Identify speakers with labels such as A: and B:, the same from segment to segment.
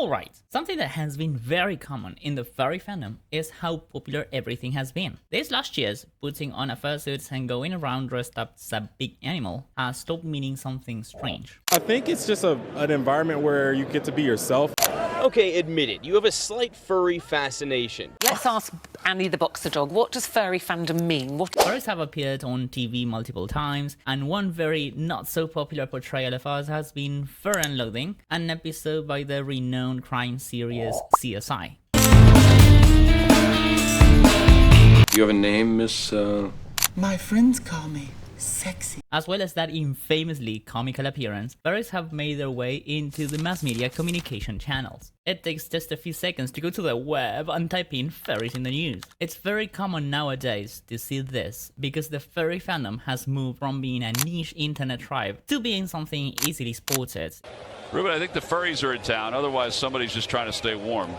A: Alright, something that has been very common in the furry fandom is how popular everything has been. These last years, putting on a fursuit and going around dressed up as a big animal has stopped meaning something strange.
B: I think it's just an environment where you get to be yourself.
C: Okay, admit it, you have a slight furry fascination.
D: Let's ask Annie the boxer dog, what does furry fandom mean?
A: Furries have appeared on TV multiple times, and one very not so popular portrayal of us has been Fur and Loathing, an episode by the renowned crime series CSI.
E: You have a name, Miss,
F: My friends call me sexy.
A: As well as that infamously comical appearance, furries have made their way into the mass media communication channels. It takes just a few seconds to go to the web and type in furries in the news. It's very common nowadays to see this, because the furry fandom has moved from being a niche internet tribe to being something easily spotted.
G: Ruben, I think the furries are in town, otherwise somebody's just trying to stay warm.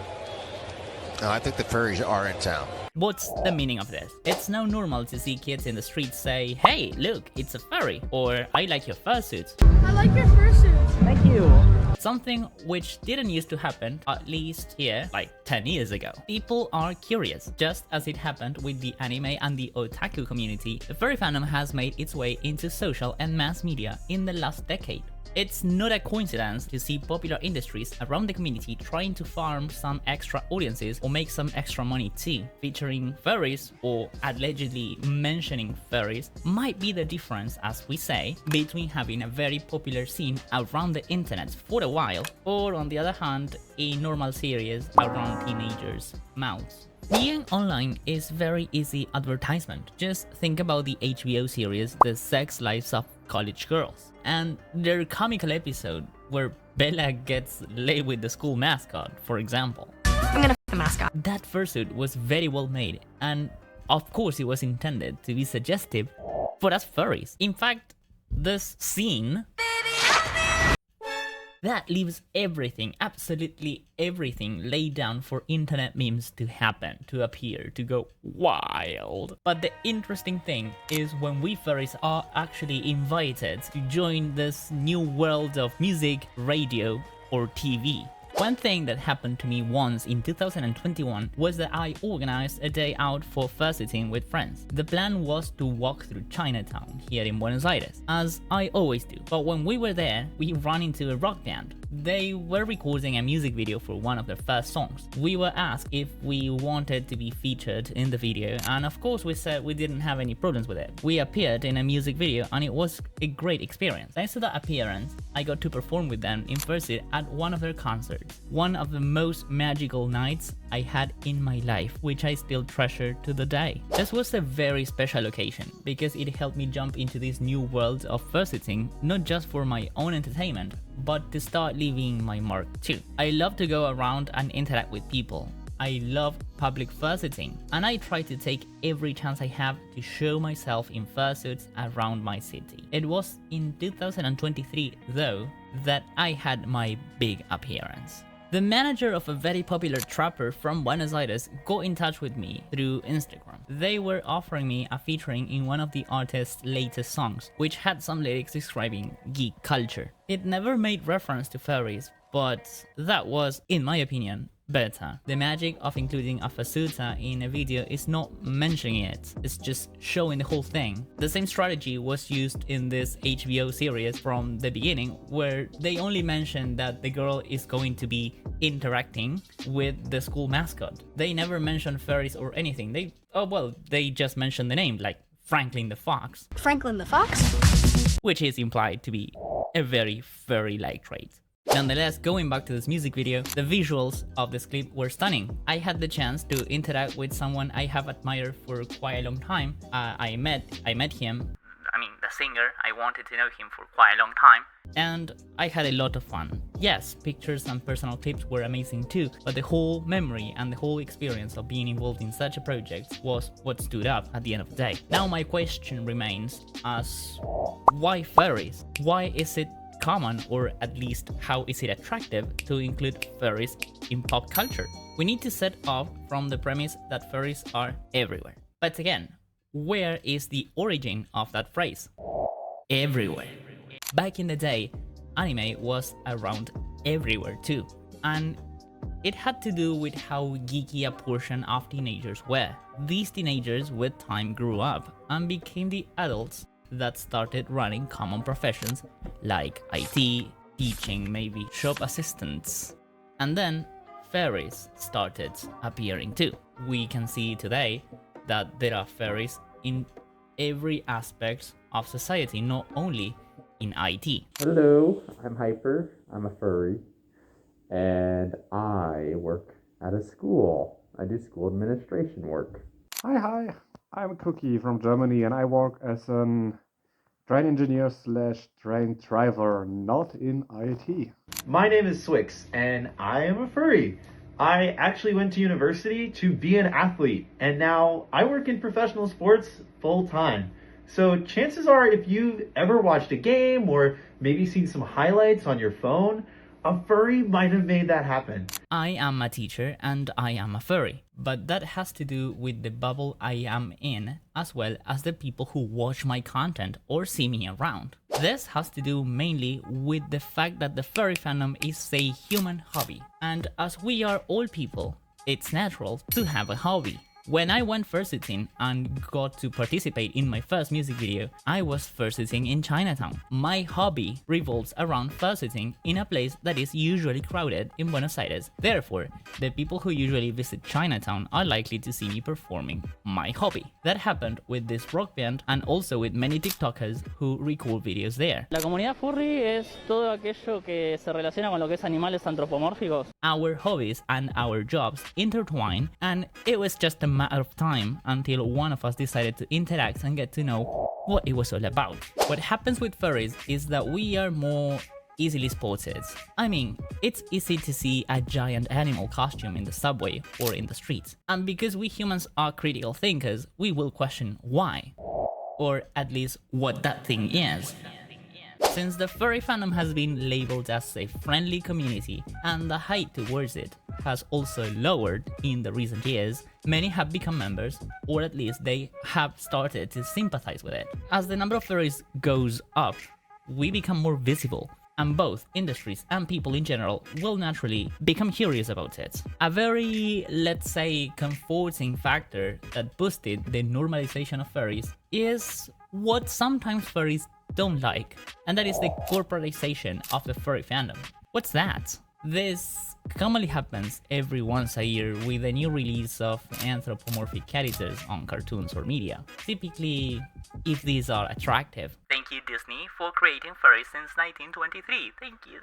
H: No, I think the furries are in town.
A: What's the meaning of this? It's now normal to see kids in the streets say, "Hey, look, it's a furry," or "I like your fursuit."
I: I like your fursuit.
A: Thank you. Something which didn't used to happen, at least here, like 10 years ago. People are curious. Just as it happened with the anime and the otaku community, the furry fandom has made its way into social and mass media in the last decade. It's not a coincidence to see popular industries around the community trying to farm some extra audiences or make some extra money too. Featuring furries or allegedly mentioning furries might be the difference, as we say, between having a very popular scene around the internet for a while, or on the other hand, a normal series around teenagers' mouths. Being online is very easy advertisement. Just think about the HBO series The Sex Lives of College Girls and their comical episode where Bella gets laid with the school mascot, for example.
I: I'm gonna f the mascot.
A: That fursuit was very well made, and of course it was intended to be suggestive for us furries. In fact, this scene that leaves everything, absolutely everything laid down for internet memes to happen, to appear, to go wild. But the interesting thing is when we furries are actually invited to join this new world of music, radio, or TV. One thing that happened to me once in 2021 was that I organized a day out for fursuiting with friends. The plan was to walk through Chinatown here in Buenos Aires, as I always do. But when we were there, we ran into a rock band. They were recording a music video for one of their first songs. We were asked if we wanted to be featured in the video, and of course we said we didn't have any problems with it. We appeared in a music video and it was a great experience. Thanks to that appearance, I got to perform with them in fursuit at one of their concerts. One of the most magical nights I had in my life, which I still treasure to the day. This was a very special occasion because it helped me jump into this new world of fursuiting, not just for my own entertainment, but to start leaving my mark too. I love to go around and interact with people. I love public fursuiting, and I try to take every chance I have to show myself in fursuits around my city. It was in 2023 though that I had my big appearance. The manager of a very popular trapper from Buenos Aires got in touch with me through Instagram. They were offering me a featuring in one of the artist's latest songs, which had some lyrics describing geek culture. It never made reference to furries, but that was, in my opinion, better. The magic of including a fursuiter in a video is not mentioning it, it's just showing the whole thing. The same strategy was used in this HBO series from the beginning, where they only mentioned that the girl is going to be interacting with the school mascot. They never mentioned furries or anything. They just mentioned the name, like Franklin the Fox.
I: Franklin the Fox?
A: Which is implied to be a very furry-like trait. Nonetheless, going back to this music video, the visuals of this clip were stunning. I had the chance to interact with someone I have admired for quite a long time. I met him. I mean, the singer. I wanted to know him for quite a long time. And I had a lot of fun. Yes, pictures and personal clips were amazing too, but the whole memory and the whole experience of being involved in such a project was what stood up at the end of the day. Now my question remains as, why furries? Why is it common, or at least how is it attractive to include furries in pop culture? We need to set off from the premise that furries are everywhere. But again, where is the origin of that phrase? Everywhere. Back in the day, anime was around everywhere too. And It had to do with how geeky a portion of teenagers were. These teenagers with time grew up and became the adults that started running common professions like IT, teaching, maybe shop assistants. And then furries started appearing too. We can see today that there are furries in every aspect of society, not only in IT.
J: Hello, I'm Hyper. I'm a furry, and I work at a school. I do school administration work.
K: Hi, I'm Cookie from Germany and I work as an train engineer / train driver, not in IT.
L: My name is Swix and I am a furry. I actually went to university to be an athlete and now I work in professional sports full time. So chances are if you've ever watched a game or maybe seen some highlights on your phone, a furry might have made that happen.
A: I am a teacher and I am a furry, but that has to do with the bubble I am in, as well as the people who watch my content or see me around. This has to do mainly with the fact that the furry fandom is a human hobby, and as we are all people, it's natural to have a hobby. When I went fursuiting and got to participate in my first music video, I was fursuiting in Chinatown. My hobby revolves around fursuiting in a place that is usually crowded in Buenos Aires. Therefore, the people who usually visit Chinatown are likely to see me performing my hobby. That happened with this rock band and also with many TikTokers who record videos there.
M: La comunidad furry es todo aquello que se relaciona con lo que es animales antropomórficos.
A: Our hobbies and our jobs intertwine, and it was just a matter of time until one of us decided to interact and get to know what it was all about. What happens with furries is that we are more easily spotted. I mean, it's easy to see a giant animal costume in the subway or in the streets. And because we humans are critical thinkers, we will question why. Or at least what that thing is. Since the furry fandom has been labeled as a friendly community and the hate towards it has also lowered in the recent years, many have become members, or at least they have started to sympathize with it. As the number of furries goes up, we become more visible, and both industries and people in general will naturally become curious about it. A very, let's say, comforting factor that boosted the normalization of furries is what sometimes furries don't like, and that is the corporatization of the furry fandom. What's that? This commonly happens every once a year with a new release of anthropomorphic characters on cartoons or media, typically if these are attractive. Thank you, Disney, for creating furries since 1923. Thank you.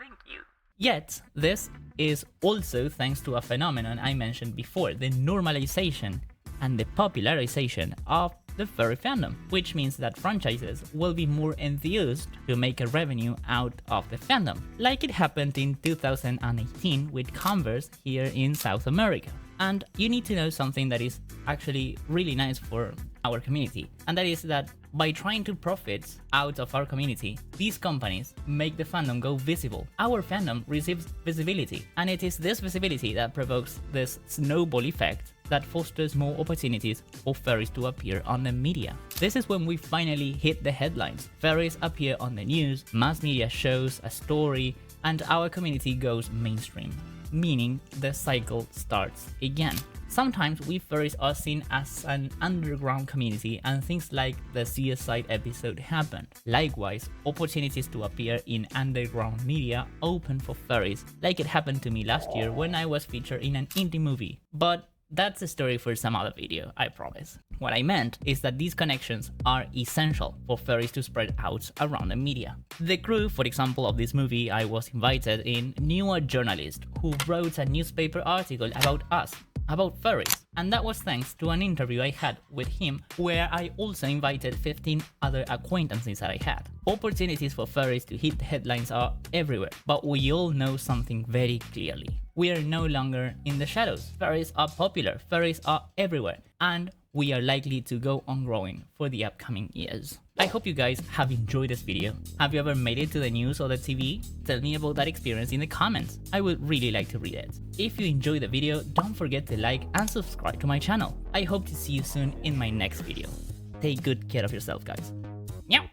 A: Yet, this is also thanks to a phenomenon I mentioned before, the normalization and the popularization of the furry fandom, which means that franchises will be more enthused to make a revenue out of the fandom, like it happened in 2018 with Converse here in South America. And you need to know something that is actually really nice for our community, and that is that by trying to profit out of our community, these companies make the fandom go visible. Our fandom receives visibility, and it is this visibility that provokes this snowball effect that fosters more opportunities for furries to appear on the media. This is when we finally hit the headlines. Furries appear on the news, mass media shows a story, and our community goes mainstream, meaning the cycle starts again. Sometimes we furries are seen as an underground community and things like the CSI episode happen. Likewise, opportunities to appear in underground media open for furries, like it happened to me last year when I was featured in an indie movie. But that's a story for some other video, I promise. What I meant is that these connections are essential for furries to spread out around the media. The crew, for example, of this movie I was invited in, knew a journalist who wrote a newspaper article about us, about furries, and that was thanks to an interview I had with him where I also invited 15 other acquaintances that I had. Opportunities for furries to hit the headlines are everywhere, but we all know something very clearly. We are no longer in the shadows. Furries are popular, furries are everywhere, and we are likely to go on growing for the upcoming years. I hope you guys have enjoyed this video. Have you ever made it to the news or the TV? Tell me about that experience in the comments. I would really like to read it. If you enjoyed the video, don't forget to like and subscribe to my channel. I hope to see you soon in my next video. Take good care of yourself, guys. Meow!